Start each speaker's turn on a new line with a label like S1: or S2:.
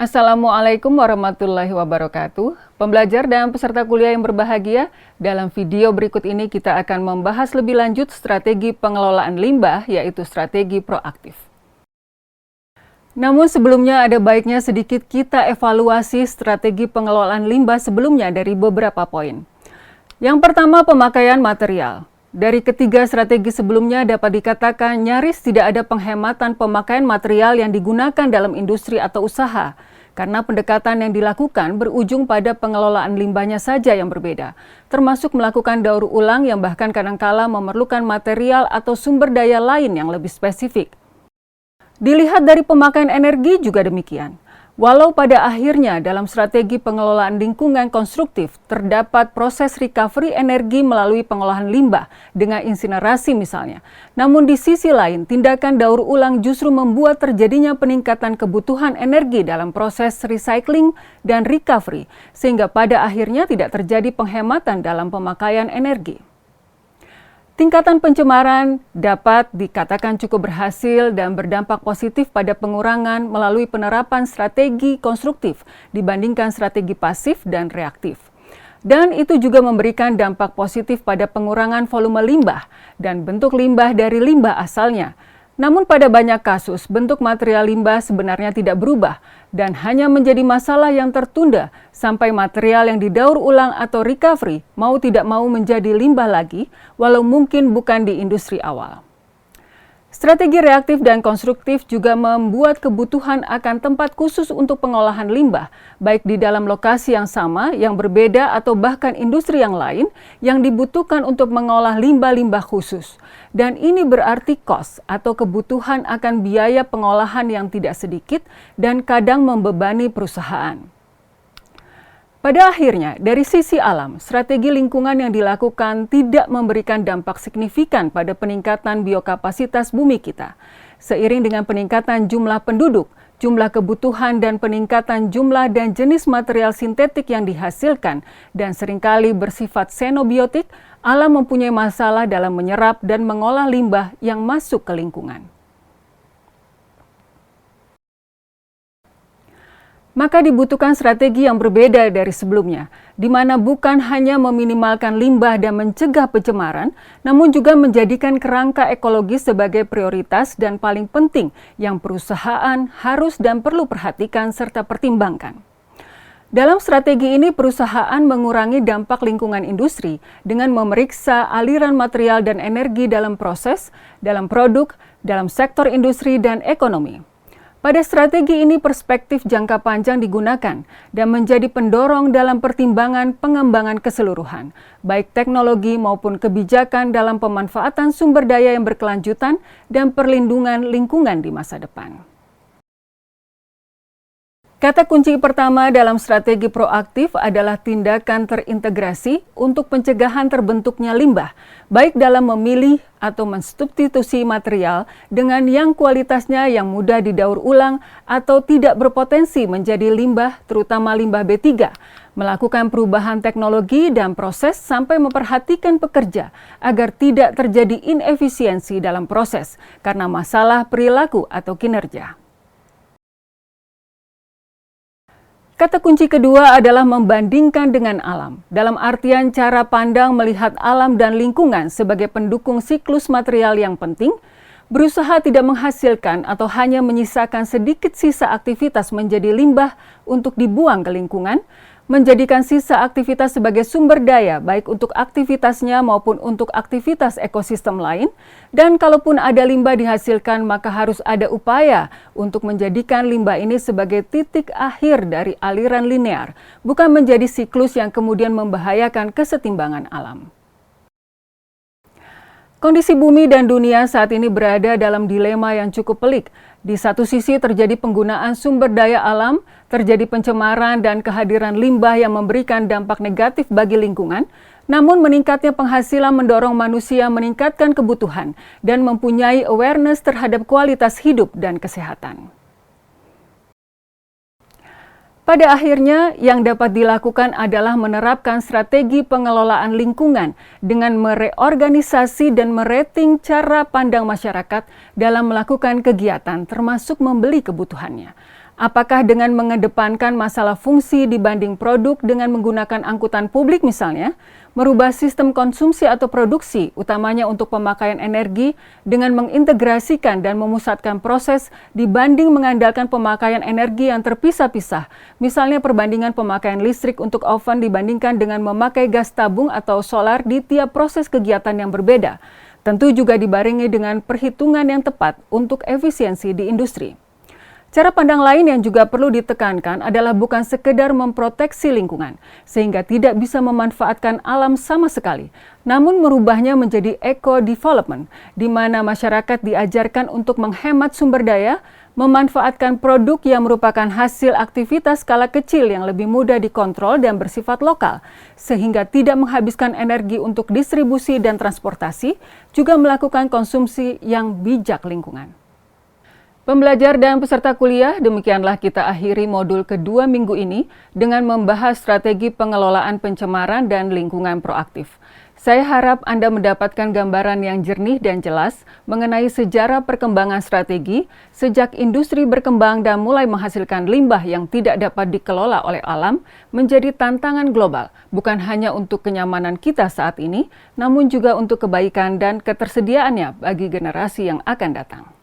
S1: Assalamualaikum warahmatullahi wabarakatuh. Pembelajar dan peserta kuliah yang berbahagia, dalam video berikut ini kita akan membahas lebih lanjut strategi pengelolaan limbah, yaitu strategi proaktif. Namun sebelumnya ada baiknya sedikit kita evaluasi strategi pengelolaan limbah sebelumnya dari beberapa poin. Yang pertama, pemakaian material. Dari ketiga strategi sebelumnya dapat dikatakan nyaris tidak ada penghematan pemakaian material yang digunakan dalam industri atau usaha, karena pendekatan yang dilakukan berujung pada pengelolaan limbahnya saja yang berbeda, termasuk melakukan daur ulang yang bahkan kadangkala memerlukan material atau sumber daya lain yang lebih spesifik. Dilihat dari pemakaian energi juga demikian. Walau pada akhirnya dalam strategi pengelolaan lingkungan konstruktif terdapat proses recovery energi melalui pengolahan limbah dengan insinerasi misalnya. Namun di sisi lain, tindakan daur ulang justru membuat terjadinya peningkatan kebutuhan energi dalam proses recycling dan recovery, sehingga pada akhirnya tidak terjadi penghematan dalam pemakaian energi. Tingkatan pencemaran dapat dikatakan cukup berhasil dan berdampak positif pada pengurangan melalui penerapan strategi konstruktif dibandingkan strategi pasif dan reaktif. Dan itu juga memberikan dampak positif pada pengurangan volume limbah dan bentuk limbah dari limbah asalnya. Namun pada banyak kasus, bentuk material limbah sebenarnya tidak berubah dan hanya menjadi masalah yang tertunda sampai material yang didaur ulang atau recovery mau tidak mau menjadi limbah lagi, walau mungkin bukan di industri awal. Strategi reaktif dan konstruktif juga membuat kebutuhan akan tempat khusus untuk pengolahan limbah, baik di dalam lokasi yang sama, yang berbeda, atau bahkan industri yang lain yang dibutuhkan untuk mengolah limbah-limbah khusus. Dan ini berarti cost atau kebutuhan akan biaya pengolahan yang tidak sedikit dan kadang membebani perusahaan. Pada akhirnya, dari sisi alam, strategi lingkungan yang dilakukan tidak memberikan dampak signifikan pada peningkatan biokapasitas bumi kita. Seiring dengan peningkatan jumlah penduduk, jumlah kebutuhan dan peningkatan jumlah dan jenis material sintetik yang dihasilkan dan seringkali bersifat xenobiotik, alam mempunyai masalah dalam menyerap dan mengolah limbah yang masuk ke lingkungan. Maka dibutuhkan strategi yang berbeda dari sebelumnya, di mana bukan hanya meminimalkan limbah dan mencegah pencemaran, namun juga menjadikan kerangka ekologis sebagai prioritas dan paling penting yang perusahaan harus dan perlu perhatikan serta pertimbangkan. Dalam strategi ini, perusahaan mengurangi dampak lingkungan industri dengan memeriksa aliran material dan energi dalam proses, dalam produk, dalam sektor industri dan ekonomi. Pada strategi ini perspektif jangka panjang digunakan dan menjadi pendorong dalam pertimbangan pengembangan keseluruhan, baik teknologi maupun kebijakan dalam pemanfaatan sumber daya yang berkelanjutan dan perlindungan lingkungan di masa depan. Kata kunci pertama dalam strategi proaktif adalah tindakan terintegrasi untuk pencegahan terbentuknya limbah, baik dalam memilih atau mensubstitusi material dengan yang kualitasnya yang mudah didaur ulang atau tidak berpotensi menjadi limbah, terutama limbah B3, melakukan perubahan teknologi dan proses sampai memperhatikan pekerja agar tidak terjadi inefisiensi dalam proses karena masalah perilaku atau kinerja. Kata kunci kedua adalah membandingkan dengan alam, dalam artian cara pandang melihat alam dan lingkungan sebagai pendukung siklus material yang penting, berusaha tidak menghasilkan atau hanya menyisakan sedikit sisa aktivitas menjadi limbah untuk dibuang ke lingkungan, menjadikan sisa aktivitas sebagai sumber daya baik untuk aktivitasnya maupun untuk aktivitas ekosistem lain, dan kalaupun ada limbah dihasilkan maka harus ada upaya untuk menjadikan limbah ini sebagai titik akhir dari aliran linear, bukan menjadi siklus yang kemudian membahayakan kesetimbangan alam. Kondisi bumi dan dunia saat ini berada dalam dilema yang cukup pelik. Di satu sisi terjadi penggunaan sumber daya alam, terjadi pencemaran dan kehadiran limbah yang memberikan dampak negatif bagi lingkungan, namun meningkatnya penghasilan mendorong manusia meningkatkan kebutuhan dan mempunyai awareness terhadap kualitas hidup dan kesehatan. Pada akhirnya, yang dapat dilakukan adalah menerapkan strategi pengelolaan lingkungan dengan mereorganisasi dan merating cara pandang masyarakat dalam melakukan kegiatan termasuk membeli kebutuhannya. Apakah dengan mengedepankan masalah fungsi dibanding produk dengan menggunakan angkutan publik misalnya, merubah sistem konsumsi atau produksi, utamanya untuk pemakaian energi, dengan mengintegrasikan dan memusatkan proses dibanding mengandalkan pemakaian energi yang terpisah-pisah, misalnya perbandingan pemakaian listrik untuk oven dibandingkan dengan memakai gas tabung atau solar di tiap proses kegiatan yang berbeda. Tentu juga dibarengi dengan perhitungan yang tepat untuk efisiensi di industri. Cara pandang lain yang juga perlu ditekankan adalah bukan sekedar memproteksi lingkungan, sehingga tidak bisa memanfaatkan alam sama sekali, namun merubahnya menjadi eco-development, di mana masyarakat diajarkan untuk menghemat sumber daya, memanfaatkan produk yang merupakan hasil aktivitas skala kecil yang lebih mudah dikontrol dan bersifat lokal, sehingga tidak menghabiskan energi untuk distribusi dan transportasi, juga melakukan konsumsi yang bijak lingkungan. Pembelajar dan peserta kuliah, demikianlah kita akhiri modul kedua minggu ini dengan membahas strategi pengelolaan pencemaran dan lingkungan proaktif. Saya harap Anda mendapatkan gambaran yang jernih dan jelas mengenai sejarah perkembangan strategi sejak industri berkembang dan mulai menghasilkan limbah yang tidak dapat dikelola oleh alam menjadi tantangan global, bukan hanya untuk kenyamanan kita saat ini, namun juga untuk kebaikan dan ketersediaannya bagi generasi yang akan datang.